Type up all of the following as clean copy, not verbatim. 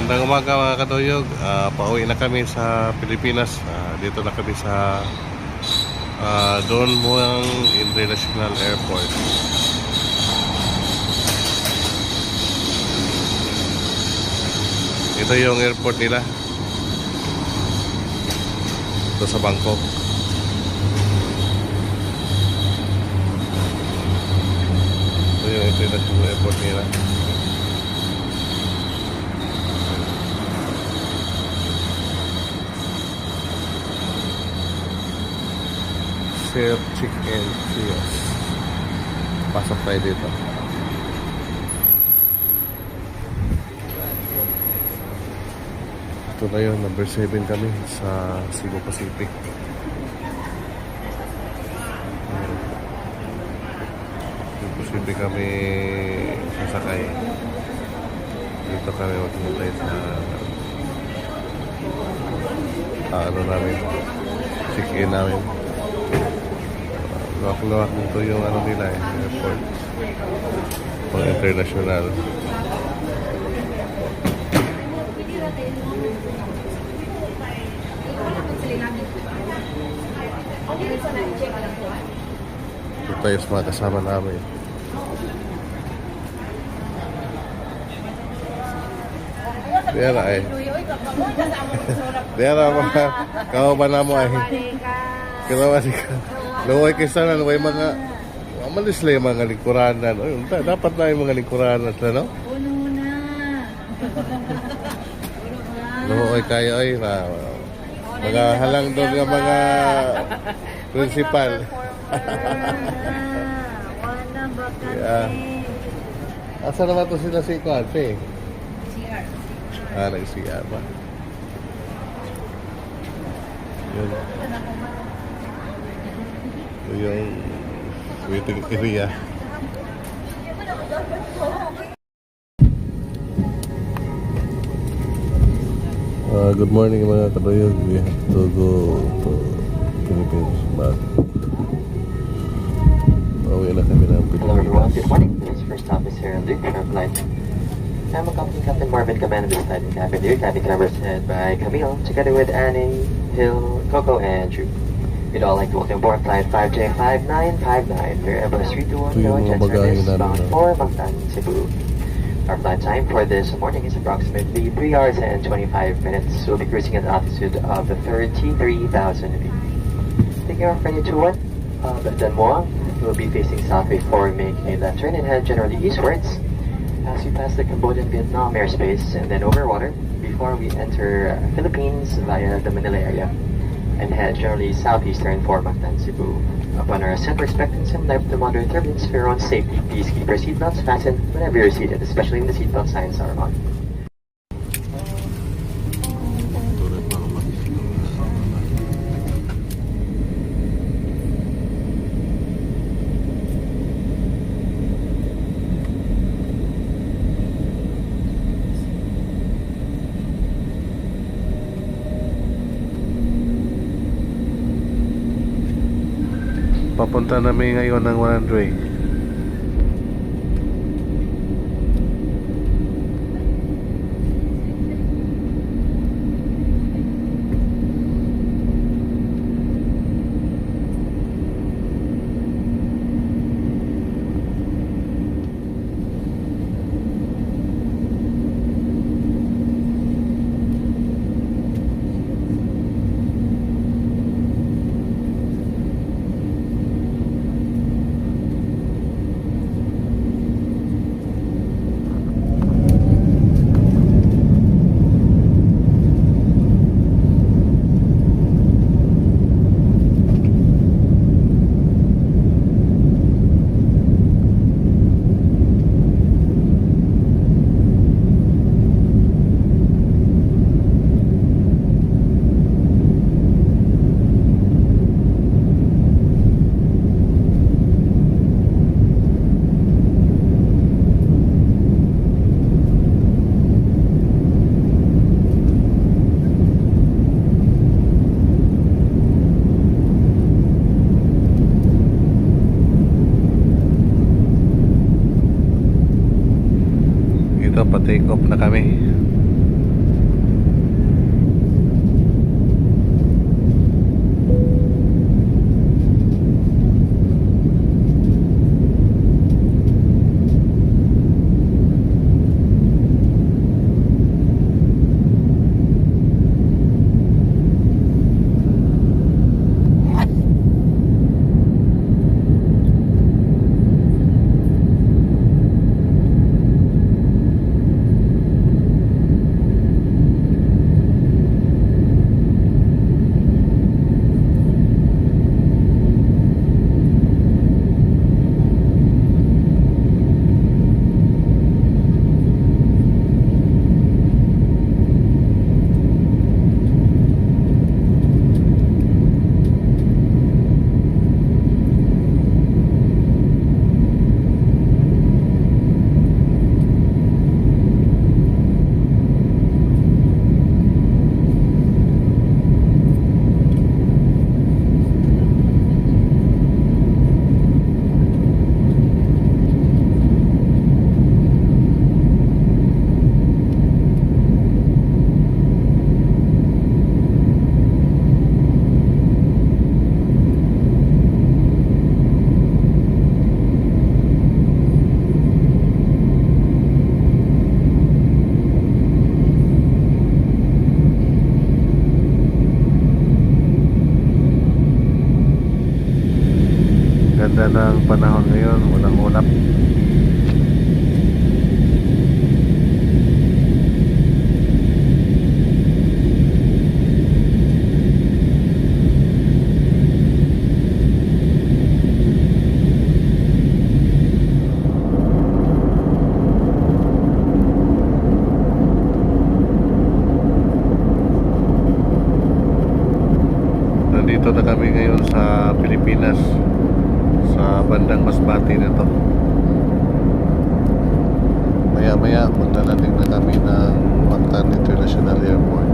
Magandang umaga mga kaduyog. Pauwi na kami sa Pilipinas. Dito na kami sa Don Muang International Airport. Ito yung airport nila. Ito sa Bangkok. Ito yung international airport nila. Self-check-in kiosk. Pasok tayo dito. Ito na yun, number 7 kami sa Cebu Pacific. Cebu Pacific kami sasakay. Dito kami maghintay sa ano namin, check-in namin. Luwak-luwak nito yung ano nila airport. Pang international. Ito tayo sa mga kasama namin. Dera eh. Dera mga kawaban na mo eh. Kinawa ka. Luway kay sana, luway mga malis lang yung mga lingkuranan. Dapat na yung mga lingkuranan, no? Puno na. Luway kayo ay na mga halang doon ng mga principal. Wala ba kami? Yeah. Asa naman to sila si Kwante? CR. Nag-CR ba? Yun. Ito yung waiting area. Good morning mga kaduyog. We have to go to Philippines but pauwi na kami ng Hello everyone, Pilipinas. good morning. Today's first stop is here on Luke on our flight. I'm accompanying Captain Marvin, command of this flight in cabin. Your cabin number is headed by Camille, together with Annie, Hill, Coco, and Drew. We'd all like to welcome aboard flight 5J5959. We're Airbus 321, no jet service bound for Mactan, Cebu. Our flight time for this morning is approximately 3 hours and 25 minutes. We'll be cruising at an altitude of 33,000 feet. Taking off for 21, Don Muang, we'll be facing south before making a left turn and head generally eastwards as we pass the Cambodian-Vietnam airspace and then over water before we enter Philippines via the Manila area and head generally southeastern for Mactan, Cebu. Upon our ascent, expectance and left to monitor turbulence for your own safety. Please keep your seatbelts fastened whenever you're seated, especially when the seatbelt signs are on. Papunta namin ngayon ng one way. pa-take off na kami. ganda ng panahon ngayon, walang ulap. Nandito na kami ngayon sa Pilipinas, sa bandang Masbate na to. Maya maya magdadating na kami ng Mactan International Airport.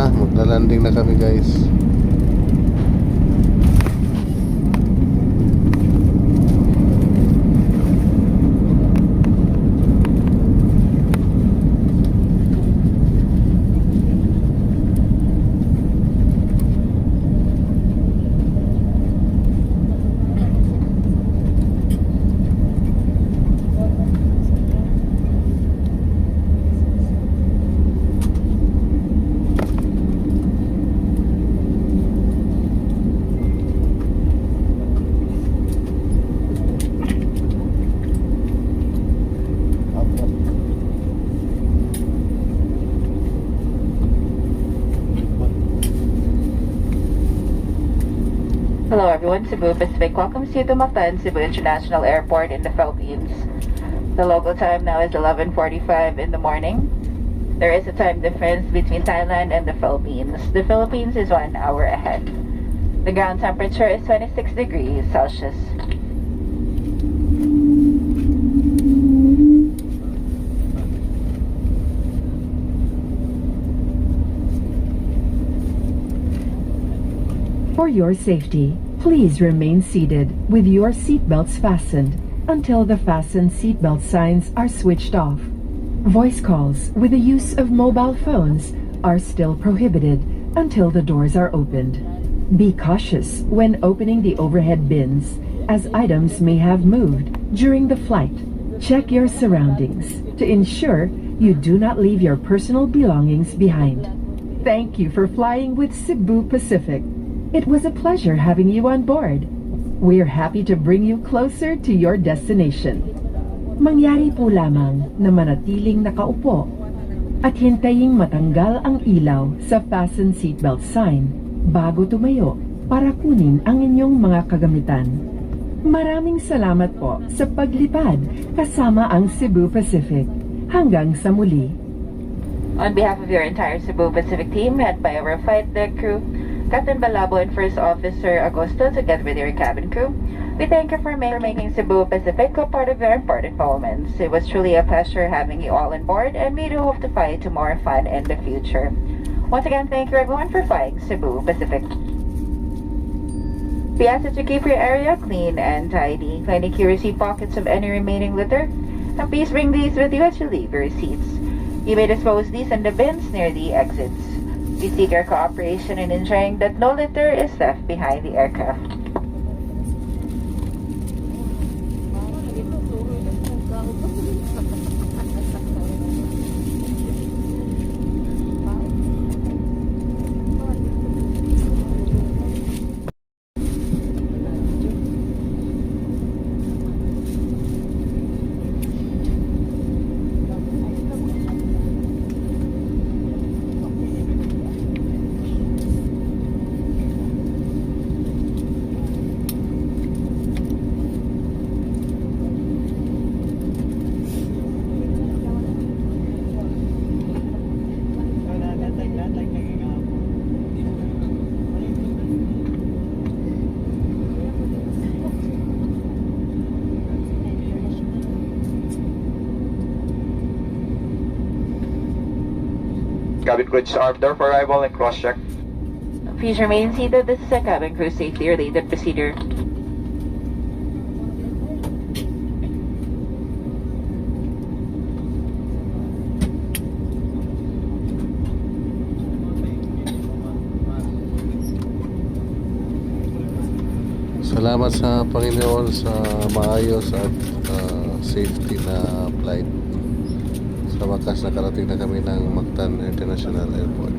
na, magla-landing na kami guys. Hello everyone, Cebu Pacific welcomes you to Mactan, Cebu International Airport in the Philippines. The local time now is 11:45 in the morning. There is a time difference between Thailand and the Philippines. The Philippines is 1 hour ahead. The ground temperature is 26 degrees Celsius. For your safety, please remain seated with your seatbelts fastened until the fasten seatbelt signs are switched off. Voice calls with the use of mobile phones are still prohibited until the doors are opened. Be cautious when opening the overhead bins, as items may have moved during the flight. Check your surroundings to ensure you do not leave your personal belongings behind. Thank you for flying with Cebu Pacific. It was a pleasure having you on board. We're happy to bring you closer to your destination. Mangyari po lamang na manatiling nakaupo at hintaying matanggal ang ilaw sa fasten seatbelt sign bago tumayo para kunin ang inyong mga kagamitan. Maraming salamat po sa paglipad kasama ang Cebu Pacific. Hanggang sa muli. On behalf of your entire Cebu Pacific team, led by our flight deck crew, Captain Balabo and First Officer Agosto, together with your cabin crew, we thank you for making Cebu Pacific a part of your important moments. It was truly a pleasure having you all on board, and we do hope to fly to more fun in the future. Once again, thank you everyone for flying Cebu Pacific. We ask that you keep your area clean and tidy. Kindly receive pockets of any remaining litter, and please bring these with you as you leave your seats. You may dispose these in the bins near the exits. We seek your cooperation in ensuring that no litter is left behind the aircraft. Cabin crew is armed door for arrival and cross-check. Please remain seated. This is a cabin crew safety related procedure. Salamat sa Panginoon sa maayos at safety na flight. Sa wakas nakarating na kami ng Mactan International Airport.